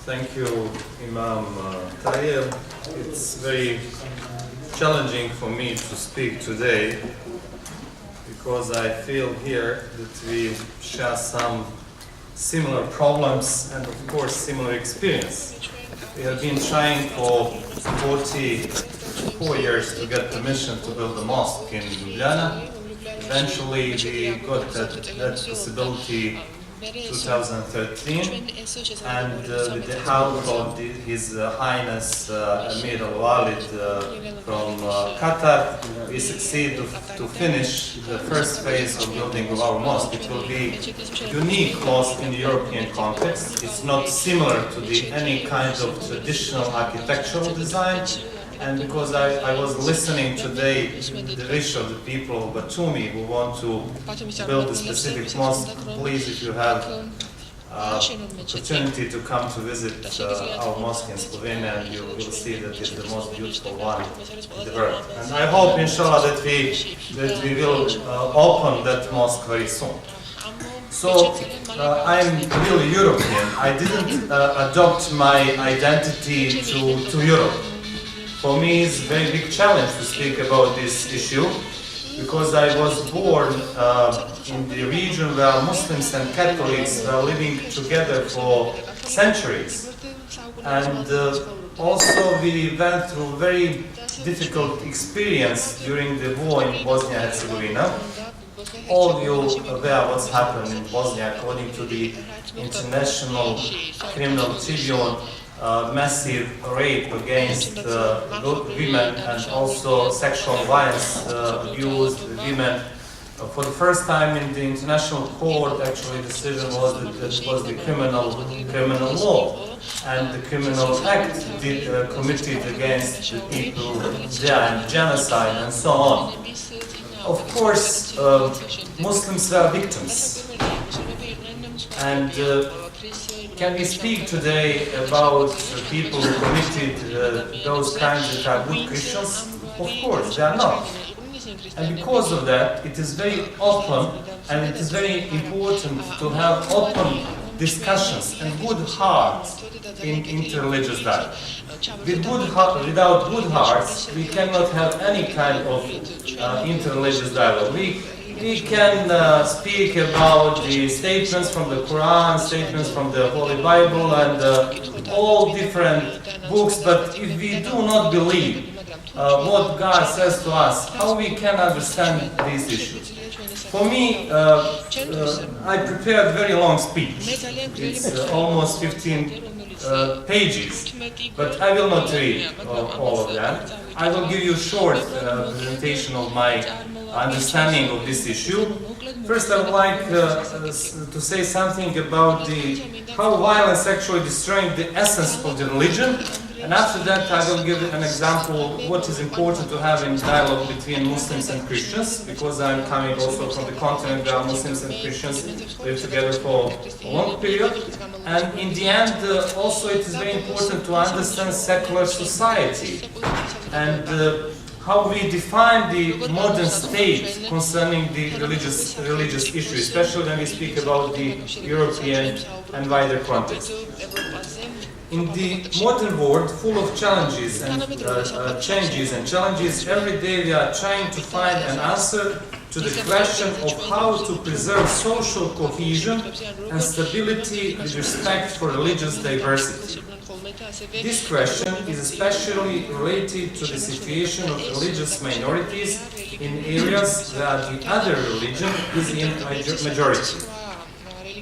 Thank you, Imam Tayyib. It's very challenging for me to speak today because I feel here that we share some similar problems and of course similar experience. We have been trying for 44 years to get permission to build a mosque in Ljubljana. Eventually we got that possibility 2013, and with the help of His Highness Amir Al-Walid from Qatar, we succeeded to finish the first phase of building of our mosque. It will be a unique mosque in the European context. It's not similar to any kind of traditional architectural design. And because I was listening today the wish of the people of Batumi who want to build a specific mosque, please, if you have opportunity to come to visit our mosque in Slovenia, and you will see that it's the most beautiful one in the world. And I hope, inshallah, that we will open that mosque very soon. So I'm really European. I didn't adopt my identity to Europe. For me, it's a very big challenge to speak about this issue because I was born in the region where Muslims and Catholics were living together for centuries. And also we went through very difficult experience during the war in Bosnia and Herzegovina. All of you are aware what's happened in Bosnia according to the International Criminal Tribunal. Massive rape against women and also sexual violence abused women. For the first time in the international court, actually the decision was that it was the criminal law and the criminal act committed against the people there, and genocide and so on. Of course, Muslims were victims. And can we speak today about people who committed those kinds that are good Christians? Of course, they are not. And because of that, it is very open and it is very important to have open discussions and good hearts in interreligious dialogue. Without good hearts, we cannot have any kind of interreligious dialogue. We can speak about the statements from the Quran, statements from the Holy Bible, and all different books, but if we do not believe what God says to us, how we can understand these issues? For me, I prepared a very long speech. It's almost 15 pages, but I will not read all of that. I will give you a short presentation of my understanding of this issue. First, I would like to say something about how violence actually destroying the essence of the religion. And after that, I will give an example of what is important to have in dialogue between Muslims and Christians, because I'm coming also from the continent where Muslims and Christians live together for a long period. And in the end, also it is very important to understand secular society and how we define the modern state concerning the religious issue, especially when we speak about the European and wider context. In the modern world, full of challenges and changes, every day we are trying to find an answer to the question of how to preserve social cohesion and stability with respect for religious diversity. This question is especially related to the situation of religious minorities in areas where the other religion is in majority.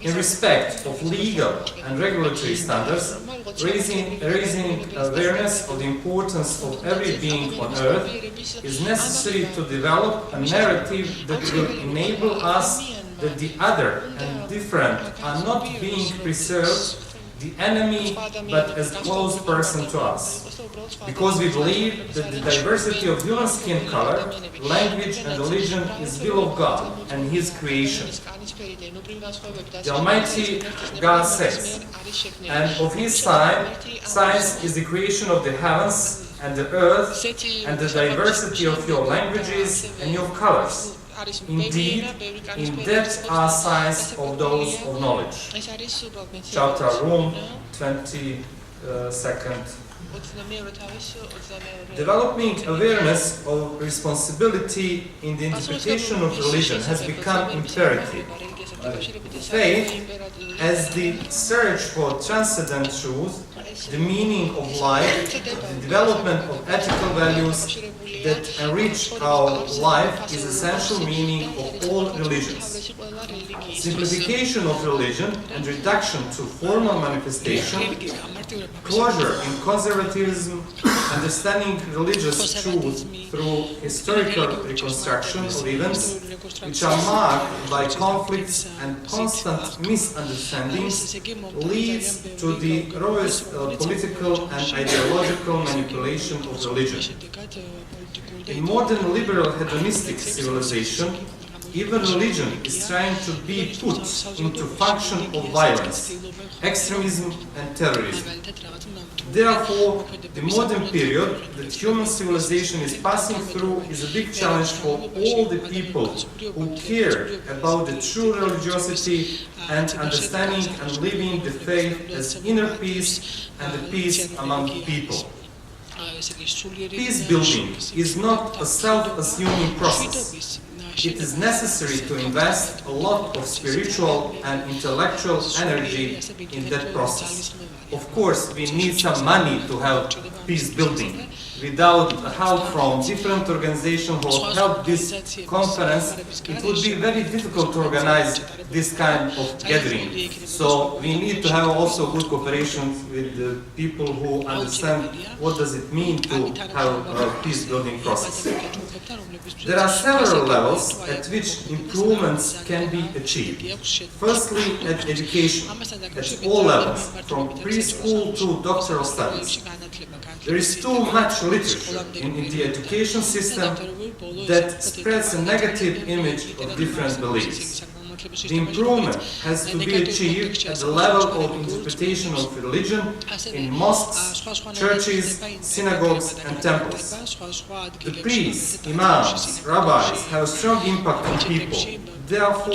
In respect of legal and regulatory standards, raising awareness of the importance of every being on earth is necessary to develop a narrative that will enable us that the other and different are not being preserved the enemy, but as a close person to us. Because we believe that the diversity of human skin color, language and religion is will of God and His creation. The Almighty God says, and of His science is the creation of the heavens and the earth and the diversity of your languages and your colors. Indeed, in that are signs of those of knowledge. Chapter Room 22nd. Developing awareness of responsibility in the interpretation of religion has become imperative. Faith, as the search for transcendent truth, the meaning of life, the development of ethical values that enrich our life is essential meaning of all religions. Simplification of religion and reduction to formal manifestation, closure in conservatism, understanding religious truth through historical reconstruction of events which are marked by conflicts and constant misunderstandings leads to the rawest political and ideological manipulation of religion. In modern liberal hedonistic civilization, even religion is trying to be put into function of violence, extremism and terrorism. Therefore, the modern period that human civilization is passing through is a big challenge for all the people who care about the true religiosity and understanding and living the faith as inner peace and the peace among people. Peace building is not a self-assuming process. It is necessary to invest a lot of spiritual and intellectual energy in that process. Of course, we need some money to help peace building. Without help from different organizations who help this conference, it would be very difficult to organize this kind of gathering. So we need to have also good cooperation with the people who understand what does it mean to have a peace building process. There are several levels at which improvements can be achieved. Firstly, at education, at all levels, from preschool to doctoral studies. There is too much literature in the education system that spreads a negative image of different beliefs. The improvement has to be achieved at the level of interpretation of religion in mosques, churches, synagogues and temples. The priests, imams, rabbis have a strong impact on people. Therefore,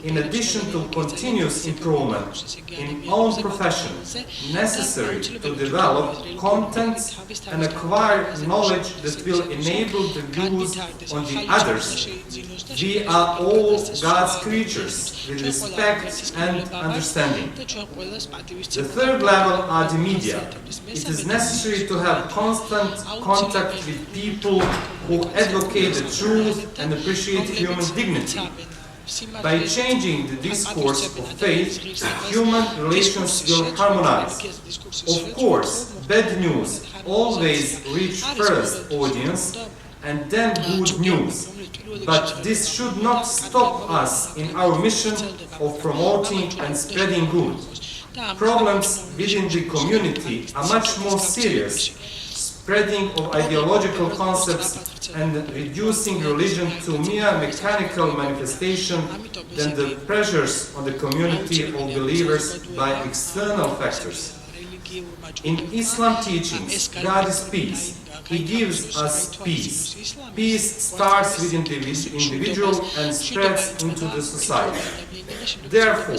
in addition to continuous improvement in own profession, necessary to develop contents and acquire knowledge that will enable the views on the others. We are all God's creatures with respect and understanding. The third level are the media. It is necessary to have constant contact with people who advocate the truth and appreciate human dignity. By changing the discourse of faith, human relations will harmonize. Of course, bad news always reach first audience and then good news. But this should not stop us in our mission of promoting and spreading good. Problems within the community are much more serious. Spreading of ideological concepts and reducing religion to mere mechanical manifestation than the pressures on the community of believers by external factors. In Islam teachings, God is peace. He gives us peace. Peace starts within the individual and spreads into the society. Therefore,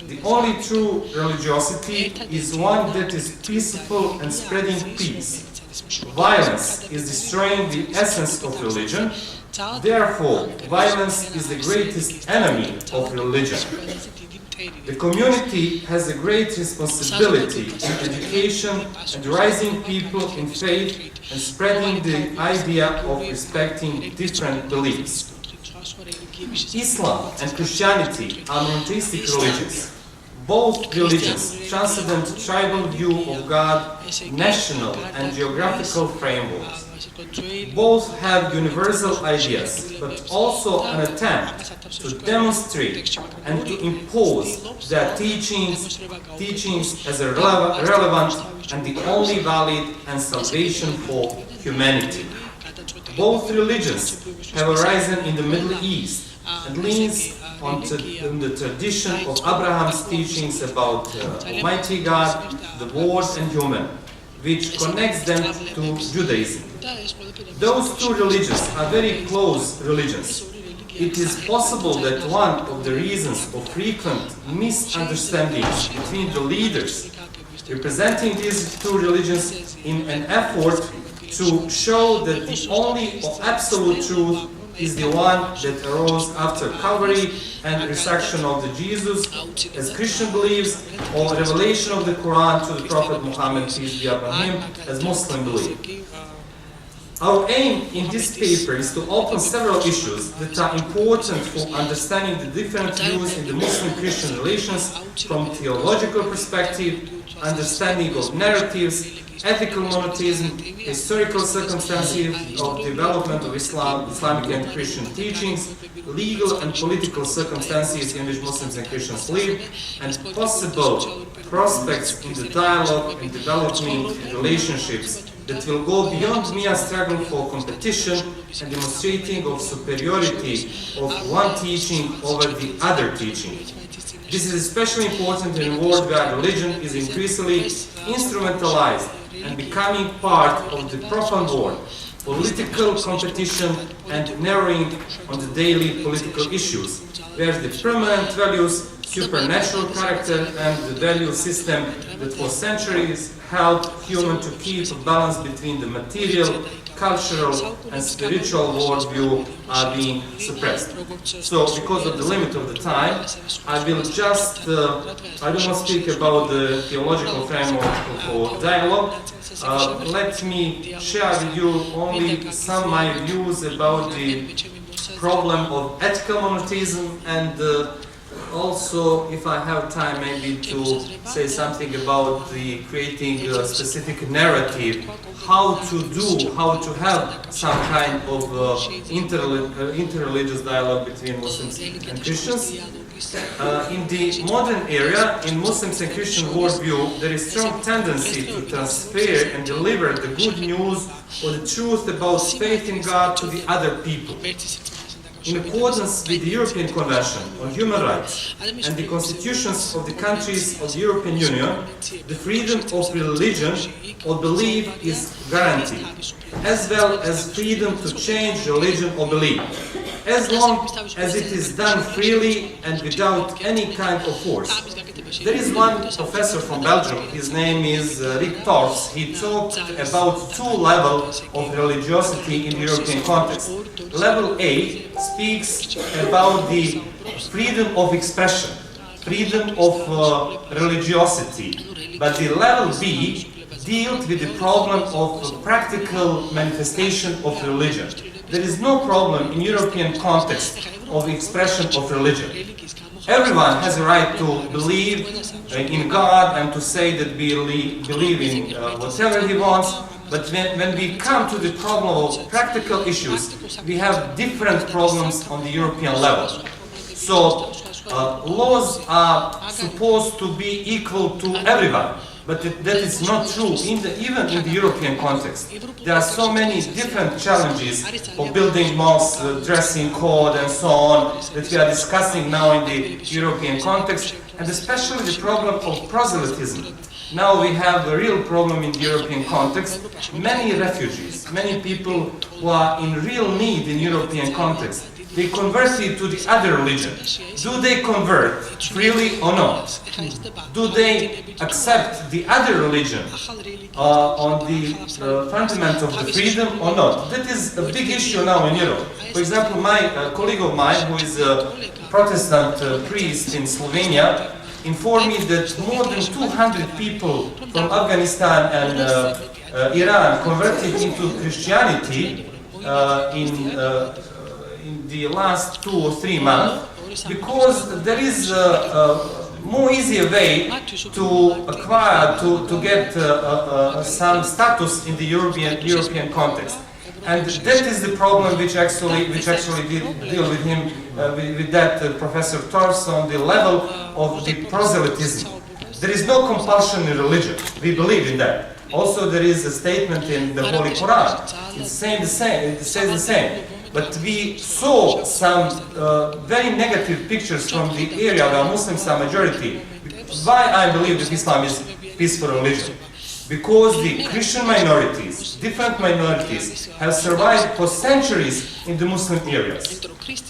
the only true religiosity is one that is peaceful and spreading peace. Violence is destroying the essence of religion. Therefore, violence is the greatest enemy of religion. The community has a great responsibility in education and raising people in faith and spreading the idea of respecting different beliefs. Islam and Christianity are monotheistic religions. Both religions transcend tribal view of God, national and geographical frameworks. Both have universal ideas, but also an attempt to demonstrate and to impose their teachings as a relevant and the only valid and salvation for humanity. Both religions have arisen in the Middle East and leans on the tradition of Abraham's teachings about Almighty God, the world and human, which connects them to Judaism. Those two religions are very close religions. it is possible that one of the reasons of frequent misunderstandings between the leaders representing these two religions in an effort to show that the only absolute truth is the one that arose after Calvary and resurrection of the Jesus, as Christian believes, or revelation of the Quran to the Prophet Muhammad, peace be upon him, as Muslim believe. Our aim in this paper is to open several issues that are important for understanding the different views in the Muslim-Christian relations from theological perspective, understanding of narratives, ethical monotheism, historical circumstances of development of Islamic and Christian teachings, legal and political circumstances in which Muslims and Christians live, and possible prospects in the dialogue and developing relationships that will go beyond mere struggle for competition and demonstrating of superiority of one teaching over the other teaching. This is especially important in a world where religion is increasingly instrumentalized and becoming part of the profound world, political competition and narrowing on the daily political issues, where the permanent values, supernatural character and the value system that for centuries helped humans to keep a balance between the material, cultural and spiritual worldview are being suppressed. So, because of the limit of the time, I will just, I will not speak about the theological framework for dialogue. Let me share with you only some of my views about the problem of ethical monotheism and also, if I have time, maybe to say something about the creating a specific narrative, how to have some kind of interreligious dialogue between Muslims and Christians. In the modern era, in Muslims and Christian worldview, there is strong tendency to transfer and deliver the good news or the truth about faith in God to the other people. In accordance with the European Convention on Human Rights and the constitutions of the countries of the European Union, the freedom of religion or belief is guaranteed, as well as freedom to change religion or belief, as long as it is done freely and without any kind of force. There is one professor from Belgium, his name is Rick Torfs. He talked about two levels of religiosity in the European context. Level A speaks about the freedom of expression, freedom of religiosity, but the level B deals with the problem of practical manifestation of religion. There is no problem in European context of expression of religion. Everyone has a right to believe in God and to say that we believe in whatever he wants, but when we come to the problem of practical issues, we have different problems on the European level. So laws are supposed to be equal to everyone, but that is not true even in the European context. There are so many different challenges of building mosques, dressing code and so on that we are discussing now in the European context, and especially the problem of proselytism. Now we have a real problem in the European context. Many refugees, many people who are in real need in European context, they converted to the other religion. Do they convert freely or not? Do they accept the other religion on the fundament of the freedom or not? That is a big issue now in Europe. For example, my colleague of mine, who is a Protestant priest in Slovenia, informed me that more than 200 people from Afghanistan and Iran converted into Christianity in the last 2 or 3 months, because there is a more easier way to acquire, to get some status in the European context. And that is the problem which actually deal with him, with that Professor Torfs on the level of the proselytism. There is no compulsion in religion. We believe in that. Also, there is a statement in the Holy Quran. It says the same. But we saw some very negative pictures from the area where Muslims are majority. Why I believe that Islam is peaceful religion? because the Christian minorities, different minorities, have survived for centuries in the Muslim areas,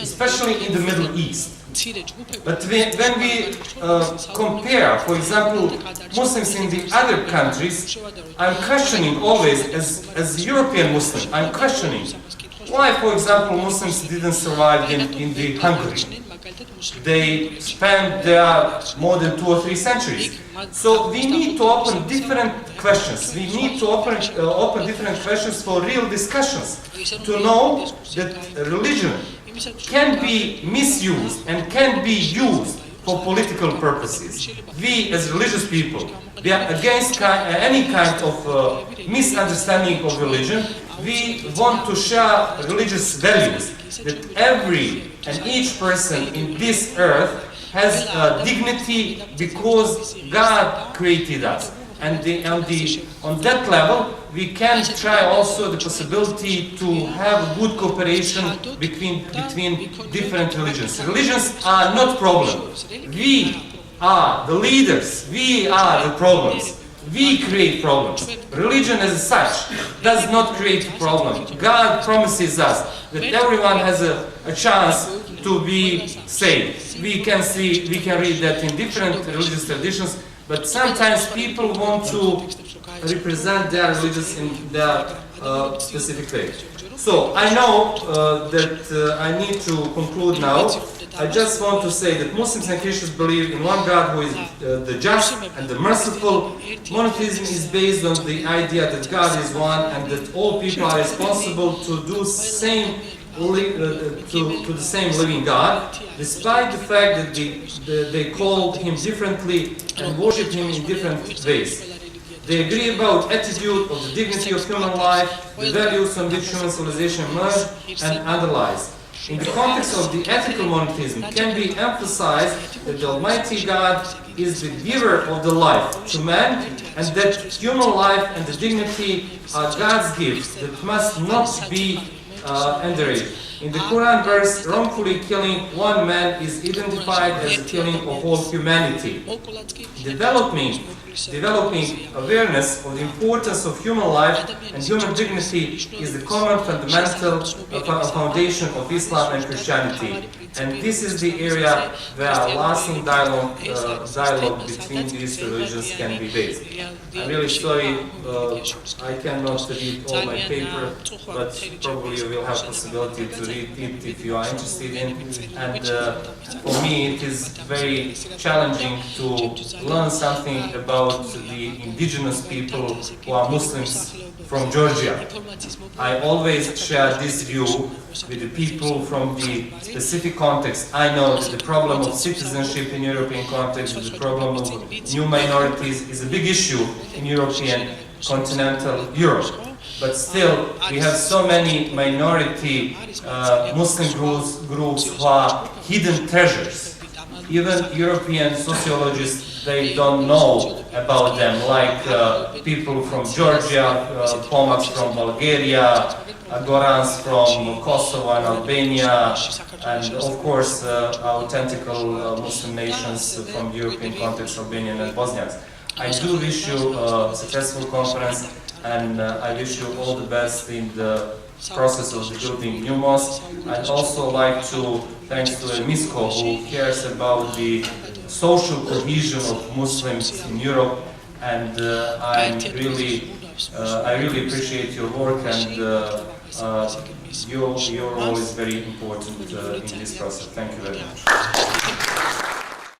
especially in the Middle East. But when we compare, for example, Muslims in the other countries, I'm questioning always, as a European Muslim, I'm questioning why, for example, Muslims didn't survive in the Hungary. They spent there more than 2 or 3 centuries. So we need to open different questions. We need to open different questions for real discussions, to know that religion can be misused and can be used for political purposes. We, as religious people, we are against any kind of misunderstanding of religion. We want to share religious values, that every and each person in this earth has dignity because God created us. And on that level, we can try also the possibility to have good cooperation between different religions. Religions are not problems. We are the leaders. We are the problems. We create problems. Religion as such does not create problems. God promises us that everyone has a chance to be saved. We can read that in different religious traditions, but sometimes people want to represent their religions in their specific way. So I know that I need to conclude now. I just want to say that Muslims and Christians believe in one God who is the just and the merciful. Monotheism is based on the idea that God is one and that all people are responsible to do the same living God, despite the fact that they call Him differently and worship Him in different ways. They agree about attitude of the dignity of human life, the values on which human civilization emerged and underlies. In the context of the ethical monotheism, can be emphasized that the Almighty God is the giver of the life to man, and that human life and the dignity are God's gifts that must not be underrated. In the Quran verse, wrongfully killing one man is identified as the killing of all humanity. Developing awareness of the importance of human life and human dignity is the common fundamental foundation of Islam and Christianity. And this is the area where lasting dialogue between these religions can be based. I'm really sorry, I cannot read all my paper, but probably you will have possibility to read it if you are interested in. And for me, it is very challenging to learn something about the indigenous people who are Muslims from Georgia. I always share this view with the people from the specific context. I know that the problem of citizenship in European context, the problem of new minorities is a big issue in European continental Europe. But still, we have so many minority Muslim groups who are hidden treasures. Even European sociologists, they don't know about them, like people from Georgia, Pomaks from Bulgaria, Gorans from Kosovo and Albania, and of course authentical Muslim nations from European context, Albanian and Bosniaks. I do wish you a successful conference, and I wish you all the best in the process of building new mosques. I'd also like to thank Misko, who cares about the social cohesion of Muslims in Europe, and I really appreciate your work, and your role is very important in this process. Thank you very much.